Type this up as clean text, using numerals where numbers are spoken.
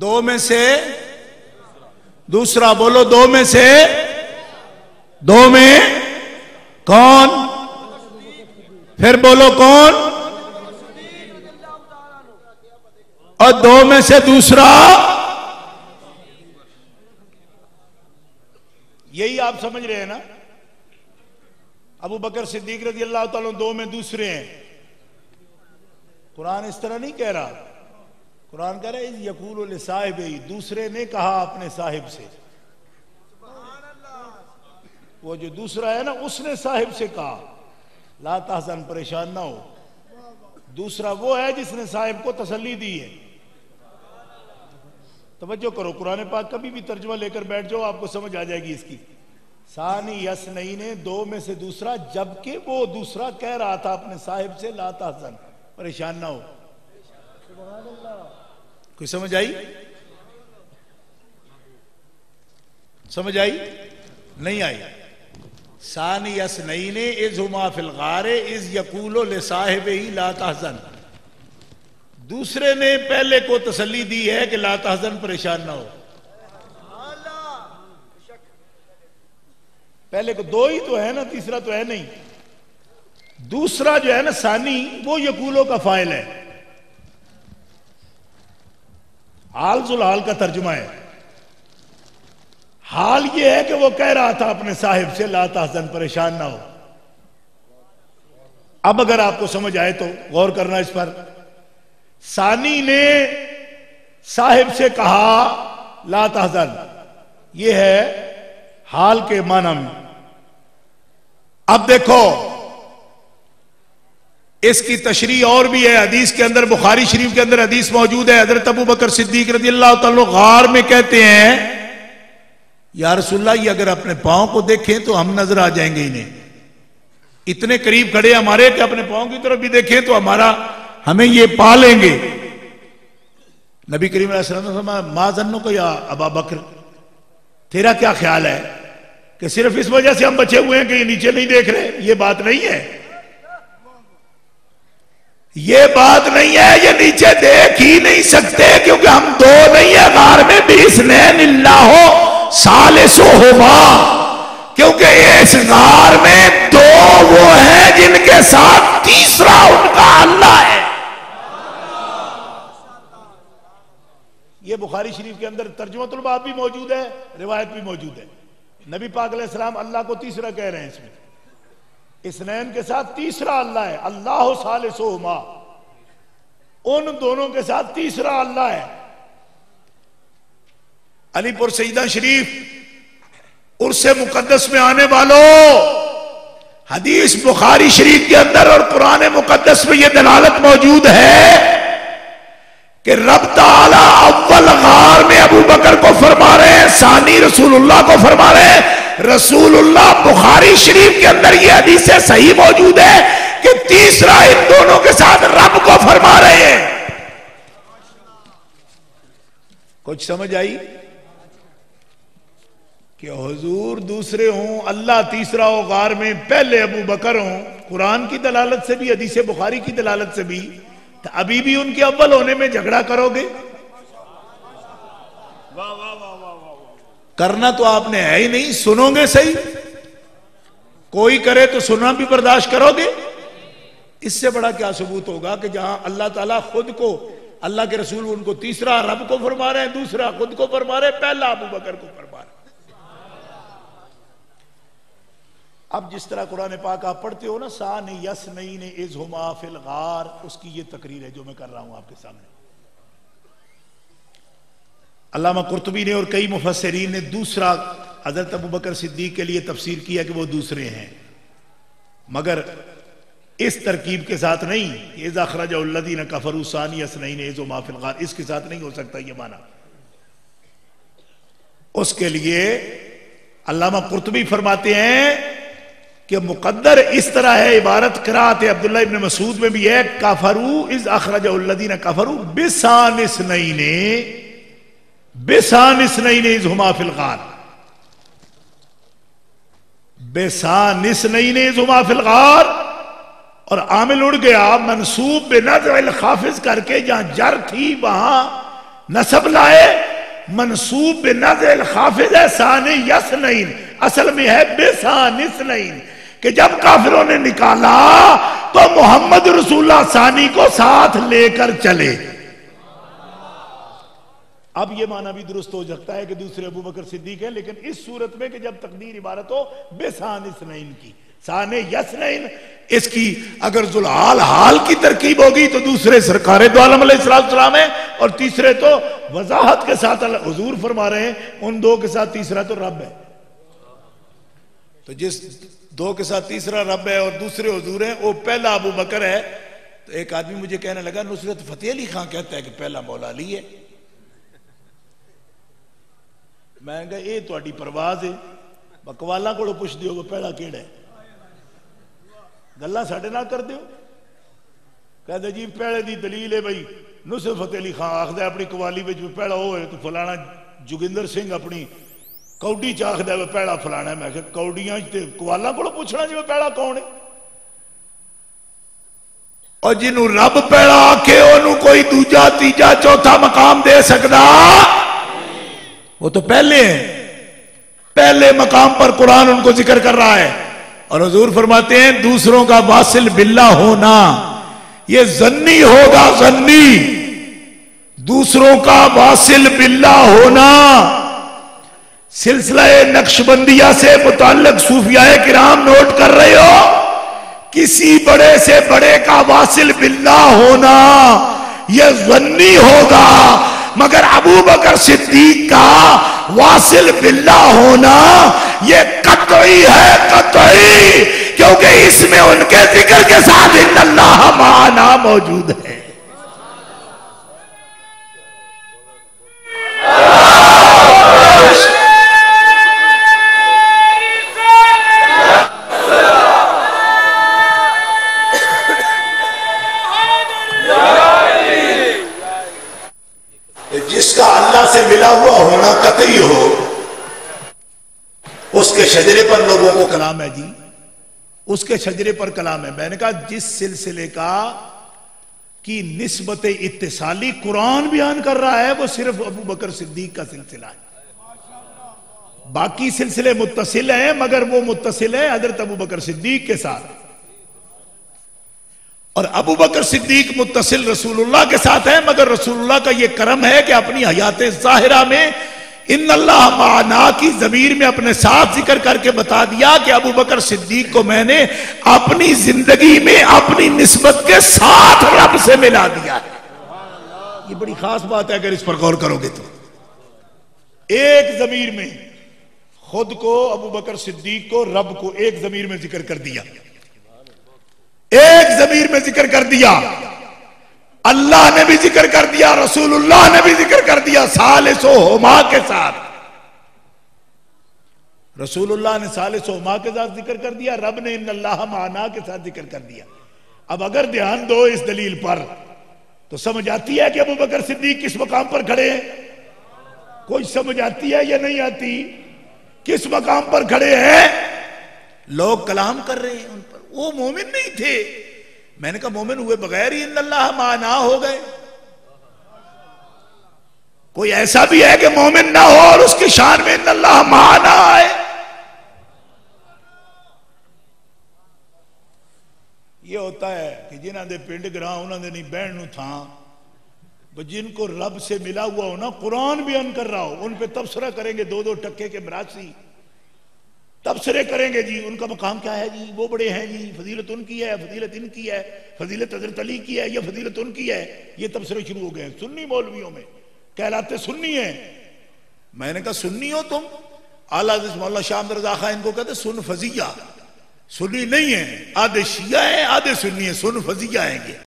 دو میں سے دوسرا، بولو دو میں سے دو میں کون؟ پھر بولو کون؟ اور دو میں سے دوسرا، یہی آپ سمجھ رہے ہیں نا؟ ابو بکر صدیق رضی اللہ تعالیٰ دو میں دوسرے ہیں۔ قرآن اس طرح نہیں کہہ رہا، قرآن کہہ رہا ہے اِذْ یَقُولُ لِصَاحِبِهِ، دوسرے نے کہا اپنے صاحب سے۔ وہ جو دوسرا ہے نا، اس نے صاحب سے کہا لا تحزن، پریشان نہ ہو۔ دوسرا وہ ہے جس نے صاحب کو تسلی دی ہے۔ توجہ کرو، قرآن پاک کبھی بھی ترجمہ لے کر بیٹھ جاؤ، آپ کو سمجھ آ جائے گی اس کی۔ ثانی یسنین، دو میں سے دوسرا، جبکہ وہ دوسرا کہہ رہا تھا اپنے صاحب سے لا تحزن، پریشان نہ ہو۔ کوئی سمجھ آئی؟ سمجھ آئی؟ نہیں آئی؟ ثانی یسنین اذ ہما فی الغار اذ یقول لصاحبہ لا تحزن، دوسرے نے پہلے کو تسلی دی ہے کہ لا تحزن، پریشان نہ ہو۔ پہلے کو دو ہی تو ہے نا، تیسرا تو ہے نہیں۔ دوسرا جو ہے نا ثانی، وہ یقولو کا فاعل ہے، حال ذو الحال کا ترجمہ ہے۔ حال یہ ہے کہ وہ کہہ رہا تھا اپنے صاحب سے لا تحزن، پریشان نہ ہو۔ اب اگر آپ کو سمجھ آئے تو غور کرنا اس پر۔ ثانی نے صاحب سے کہا لا تحزن، یہ ہے حال کے معنی میں۔ اب دیکھو اس کی تشریح اور بھی ہے، حدیث کے اندر، بخاری شریف کے اندر حدیث موجود ہے۔ حضرت ابو بکر صدیق رضی اللہ تعالیٰ غار میں کہتے ہیں یا رسول اللہ، یہ اگر اپنے پاؤں کو دیکھیں تو ہم نظر آ جائیں گے انہیں، اتنے قریب کھڑے ہمارے کہ اپنے پاؤں کی طرف بھی دیکھیں تو ہمیں یہ پا لیں گے۔ نبی کریم علیہ السلام نے فرمایا ما ظنک یا ابا بکر، تیرا کیا خیال ہے کہ صرف اس وجہ سے ہم بچے ہوئے ہیں کہ یہ نیچے نہیں دیکھ رہے؟ یہ بات نہیں ہے، یہ بات نہیں ہے، یہ نیچے دیکھ ہی نہیں سکتے کیونکہ ہم دو نہیں ہیں غار میں، بِإِثْنَيْنِ اللَّهُ ثَالِثُهُمَا، کیونکہ اس غار میں دو وہ ہیں جن کے ساتھ تیسرا ان کا اللہ ہے۔ یہ بخاری شریف کے اندر ترجمۃ الباب بھی موجود ہے، روایت بھی موجود ہے۔ نبی پاک علیہ السلام اللہ کو تیسرا کہہ رہے ہیں، اس میں اثنین کے ساتھ تیسرا اللہ ہے، اللہ ثالثہما، ان دونوں کے ساتھ تیسرا اللہ ہے۔ علی پور سیدہ شریف عرس مقدس میں آنے والوں، حدیث بخاری شریف کے اندر اور قرآن مقدس میں یہ دلالت موجود ہے کہ رب تعالیٰ اول غار میں ابو بکر کو فرما رہے ہیں، ثانی رسول اللہ کو فرما رہے ہیں۔ رسول اللہ بخاری شریف کے اندر یہ حدیث صحیح موجود ہے کہ تیسرا ان دونوں کے ساتھ رب کو فرما رہے ہیں۔ کچھ سمجھ آئی؟ کہ حضور دوسرے ہوں، اللہ تیسرا ہو غار میں، پہلے ابو بکر ہوں، قرآن کی دلالت سے بھی، حدیث بخاری کی دلالت سے بھی، تو ابھی بھی ان کے اول ہونے میں جھگڑا کرو گے؟ کرنا تو آپ نے ہے ہی نہیں، سنو گے صحیح؟ کوئی کرے تو سننا بھی برداشت کرو گے؟ اس سے بڑا کیا ثبوت ہوگا کہ جہاں اللہ تعالیٰ خود کو، اللہ کے رسول ان کو تیسرا رب کو فرما رہے ہیں، دوسرا خود کو فرما رہے ہیں، پہلا ابو بکر کو فرما رہے ہیں۔ اب جس طرح قرآن پاک آپ پڑھتے ہو نا، ثانی یسنین اذ ہما فی الغار، اس کی یہ تقریر ہے جو میں کر رہا ہوں آپ کے سامنے۔ علامہ قرطبی نے اور کئی مفسرین نے دوسرا حضرت ابو بکر صدیق کے لیے تفسیر کیا کہ وہ دوسرے ہیں، مگر اس ترکیب کے ساتھ نہیں کہ اذا اخرجہ الذین کفروا ثانی یسنین اذ ہما فی الغار، اس کے ساتھ نہیں ہو سکتا یہ معنی۔ اس کے لیے علامہ قرطبی فرماتے ہیں کہ مقدر اس طرح ہے، عبارت قرات عبداللہ ابن مسعود میں بھی ہے، کفروا اذ اخرجہ الذین کفروا بثانی اثنین، بثانی اثنین اذ ہما فی الغار، بثانی اثنین اذ ہما فی الغار، اور عامل اڑ گیا، منصوب بنزع الخافض کر کے، جہاں جر تھی وہاں نسب لائے منصوب بنزل خافض ہے ثانی یسنین، اصل میں ہے بے ثانی اثنین، کہ جب کافروں نے نکالا تو محمد رسول اللہ ثانی کو ساتھ لے کر چلے۔ اب یہ معنی بھی درست ہو سکتا ہے کہ دوسرے ابو بکر صدیق ہیں، لیکن اس صورت میں کہ جب تقدیر عبارت ہو بے ثانی اثنین کی، ثانی یسنین، اس کی اگر ذوالحال حال کی ترکیب ہوگی تو دوسرے سرکار دو عالم علیہ السلام ہے، اور تیسرے تو وضاحت کے ساتھ حضور فرما رہے ہیں ان دو کے ساتھ تیسرا تو رب ہے۔ تو جس دو کے ساتھ تیسرا رب ہے اور دوسرے حضور ہیں، وہ پہلا ابو بکر ہے۔ تو ایک آدمی مجھے کہنے لگا نصرت فتح علی خان کہتا ہے کہ پہلا مولا علی ہے۔ میں نے کہا یہ تہاڈی پرواز ہے، بکوالاں کو پوچھ دیو کہ پہلا کیڑا ہے، گلاں ساڈے نال کر دیو۔ کہتے جی پہلے دی دلیل ہے بھائی نصرت فتح علی خان آخدا اپنی قوالی وچ پہلا وہ ہے، تو فلانا جوگندر سنگھ اپنی کوڈی چ آخدا ہے پہلا فلانا ہے۔ میں کہ کوڈیاں تے قوالاں کو پوچھنا جی پہلا کون ہے؟ اور جنوں رب پہلا آکھے انہوں کوئی دوجا تیجا چوتھا مقام دے سکدا؟ وہ تو پہلے ہیں، پہلے مقام پر قرآن ان کو ذکر کر رہا ہے۔ اور حضور فرماتے ہیں دوسروں کا واصل باللہ ہونا یہ ظنی ہوگا، ظنی، دوسروں کا واصل باللہ ہونا۔ سلسلہ نقشبندیہ سے متعلق صوفیاء کرام نوٹ کر رہے ہو، کسی بڑے سے بڑے کا واصل باللہ ہونا یہ ظنی ہوگا، مگر ابو بکر صدیق کا واصل باللہ ہونا یہ قطعی ہے، قطعی، کیونکہ اس میں ان کے ذکر کے ساتھ ان اللہ معنا موجود ہے۔ جس کا اللہ سے ملا ہوا ہونا قطعی ہو اس کے شجرے پر لوگوں کو کلام ہے جی، اس کے شجرے پر کلام ہے۔ میں نے کہا جس سلسلے کا کی نسبت اتصالی قرآن بیان کر رہا ہے وہ صرف ابو بکر صدیق کا سلسلہ ہے، باقی سلسلے متصل ہیں مگر وہ متصل ہے حضرت ابو بکر صدیق کے ساتھ، اور ابو بکر صدیق متصل رسول اللہ کے ساتھ ہے، مگر رسول اللہ کا یہ کرم ہے کہ اپنی حیات ظاہرہ میں ان اللہ معنا کی ضمیر میں اپنے ساتھ ذکر کر کے بتا دیا کہ ابو بکر صدیق کو میں نے اپنی زندگی میں اپنی نسبت کے ساتھ رب سے ملا دیا ہے۔ یہ بڑی خاص بات ہے اگر اس پر غور کرو گے تو، ایک ضمیر میں خود کو ابو بکر صدیق کو رب کو ایک ضمیر میں ذکر کر دیا، ایک ضمیر میں ذکر کر دیا، اللہ نے بھی ذکر کر دیا، رسول اللہ نے بھی ذکر کر دیا ثالثہما کے ساتھ۔ رسول اللہ نے ثالثہما کے ساتھ ذکر کر دیا، رب نے ان اللہ معنا کے ساتھ ذکر کر دیا۔ اب اگر دھیان دو اس دلیل پر تو سمجھ آتی ہے کہ ابو بکر صدیق کس مقام پر کھڑے ہیں؟ کوئی سمجھ آتی ہے یا نہیں آتی؟ کس مقام پر کھڑے ہیں؟ لوگ کلام کر رہے ہیں ان پر، وہ مومن نہیں تھے۔ میں نے کہا مومن ہوئے بغیر ہی ان اللہ معنا ہو گئے؟ کوئی ایسا بھی ہے کہ مومن نہ ہو اور اس کی شان میں ان اللہ معنا آئے؟ یہ ہوتا ہے کہ جنہاں دے پنڈ گراں انہاں دے نہیں بہن نو تھاں، جن کو رب سے ملا ہوا ہو نا، قرآن بیان کر رہا ہو، ان پہ تبصرہ کریں گے، دو دو ٹکے کے مراسی تبصرے کریں گے، جی ان کا مقام کیا ہے، جی وہ بڑے ہیں، جی فضیلت ان کی ہے، فضیلت ان کی ہے، فضیلت حضرت علی کی ہے، یہ فضیلت ان کی ہے۔ یہ تبصرے شروع ہو گئے ہیں سنی مولویوں میں، کہلاتے سنی ہیں۔ میں نے کہا سنی ہو تم؟ اعلیٰ حضرت مولانا شاہ احمد رضا خان ان کو کہتے سن فضیہ، سنی نہیں ہیں، آدھے شیعہ ہیں آدھے سنی ہیں، سن فضیہ ہیں یہ۔